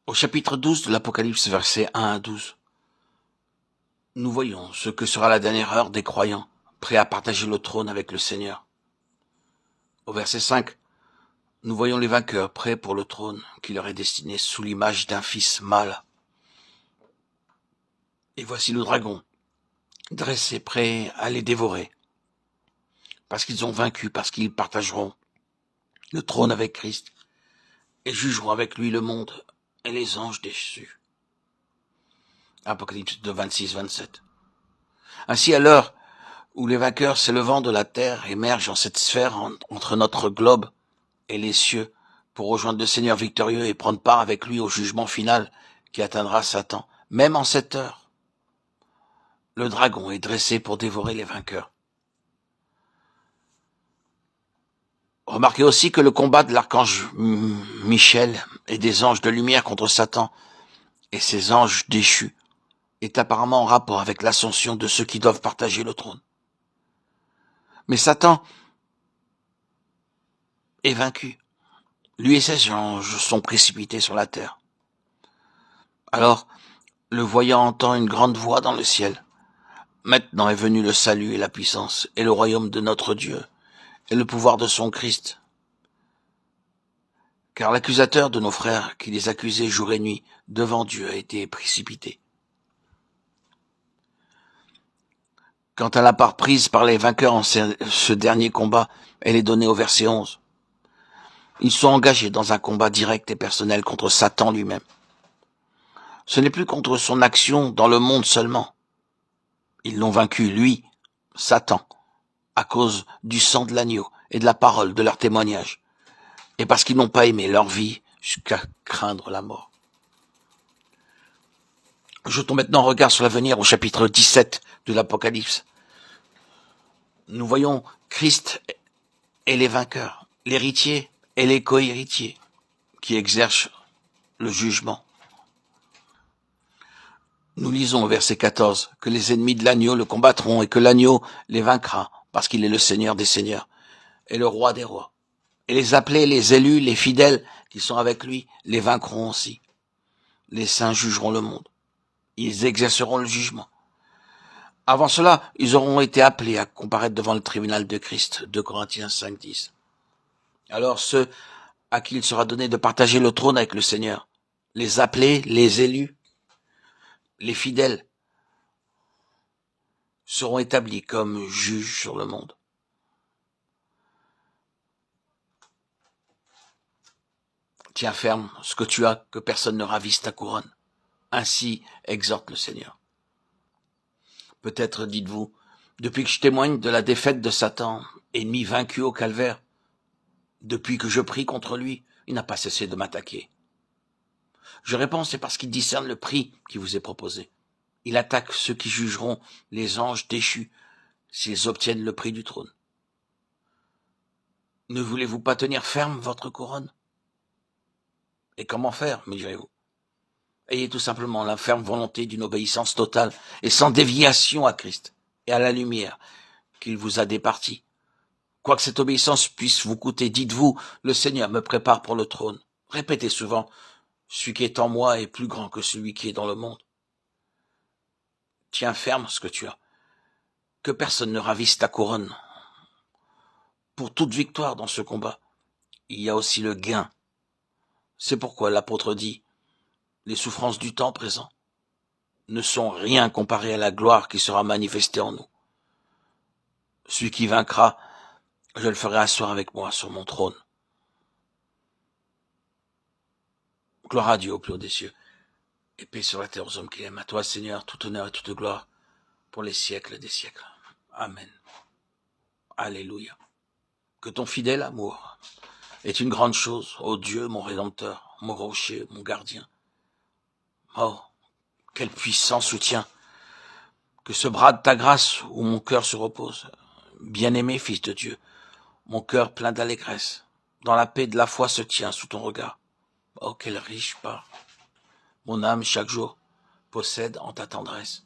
Au chapitre 12 de l'Apocalypse, versets 1 à 12, nous voyons ce que sera la dernière heure des croyants, prêts à partager le trône avec le Seigneur. Au verset 5, nous voyons les vainqueurs prêts pour le trône qui leur est destiné sous l'image d'un fils mâle. Et voici le dragon, dressé, prêt à les dévorer, parce qu'ils ont vaincu, parce qu'ils partageront le trône avec Christ et jugeront avec lui le monde et les anges déchus. Apocalypse 2, 26-27. Ainsi, à l'heure où les vainqueurs s'élevant de la terre émergent en cette sphère entre notre globe et les cieux pour rejoindre le Seigneur victorieux et prendre part avec lui au jugement final qui atteindra Satan, même en cette heure, le dragon est dressé pour dévorer les vainqueurs. Remarquez aussi que le combat de l'archange Michel et des anges de lumière contre Satan et ses anges déchus est apparemment en rapport avec l'ascension de ceux qui doivent partager le trône. Mais Satan est vaincu. Lui et ses anges sont précipités sur la terre. Alors, le voyant entend une grande voix dans le ciel. Maintenant est venu le salut et la puissance et le royaume de notre Dieu et le pouvoir de son Christ. Car l'accusateur de nos frères qui les accusait jour et nuit devant Dieu a été précipité. Quant à la part prise par les vainqueurs en ce dernier combat, elle est donnée au verset 11. Ils sont engagés dans un combat direct et personnel contre Satan lui-même. Ce n'est plus contre son action dans le monde seulement. Ils l'ont vaincu, lui, Satan, à cause du sang de l'agneau et de la parole de leur témoignage, et parce qu'ils n'ont pas aimé leur vie jusqu'à craindre la mort. Jetons maintenant un regard sur l'avenir au chapitre 17 de l'Apocalypse. Nous voyons Christ et les vainqueurs, l'héritier et les co-héritiers qui exercent le jugement. Nous lisons au verset 14 que les ennemis de l'agneau le combattront et que l'agneau les vaincra parce qu'il est le Seigneur des seigneurs et le roi des rois. Et les appelés, les élus, les fidèles qui sont avec lui les vaincront aussi. Les saints jugeront le monde. Ils exerceront le jugement. Avant cela, ils auront été appelés à comparaître devant le tribunal de Christ, 2 Corinthiens 5, 10. Alors ceux à qui il sera donné de partager le trône avec le Seigneur, les appelés, les élus, les fidèles, seront établis comme juges sur le monde. Tiens ferme ce que tu as, que personne ne ravisse ta couronne. Ainsi exhorte le Seigneur. Peut-être dites-vous, depuis que je témoigne de la défaite de Satan, ennemi vaincu au calvaire, depuis que je prie contre lui, il n'a pas cessé de m'attaquer. Je réponds, c'est parce qu'il discerne le prix qui vous est proposé. Il attaque ceux qui jugeront les anges déchus s'ils obtiennent le prix du trône. Ne voulez-vous pas tenir ferme votre couronne? Et comment faire, me direz-vous? Ayez tout simplement la ferme volonté d'une obéissance totale et sans déviation à Christ et à la lumière qu'il vous a départie. Quoique cette obéissance puisse vous coûter, dites-vous, le Seigneur me prépare pour le trône. Répétez souvent, celui qui est en moi est plus grand que celui qui est dans le monde. Tiens ferme ce que tu as. Que personne ne ravisse ta couronne. Pour toute victoire dans ce combat, il y a aussi le gain. C'est pourquoi l'apôtre dit, les souffrances du temps présent ne sont rien comparées à la gloire qui sera manifestée en nous. Celui qui vaincra, je le ferai asseoir avec moi sur mon trône. Gloire à Dieu au plus haut des cieux, et paix sur la terre aux hommes qu'il aime. À toi, Seigneur, tout honneur et toute gloire pour les siècles des siècles. Amen. Alléluia. Que ton fidèle amour est une grande chose, ô Dieu, mon Rédempteur, mon rocher, mon gardien. Oh, quel puissant soutien, que ce bras de ta grâce où mon cœur se repose. Bien-aimé Fils de Dieu, mon cœur plein d'allégresse, dans la paix de la foi se tient sous ton regard. Oh, quelle riche part mon âme chaque jour possède en ta tendresse.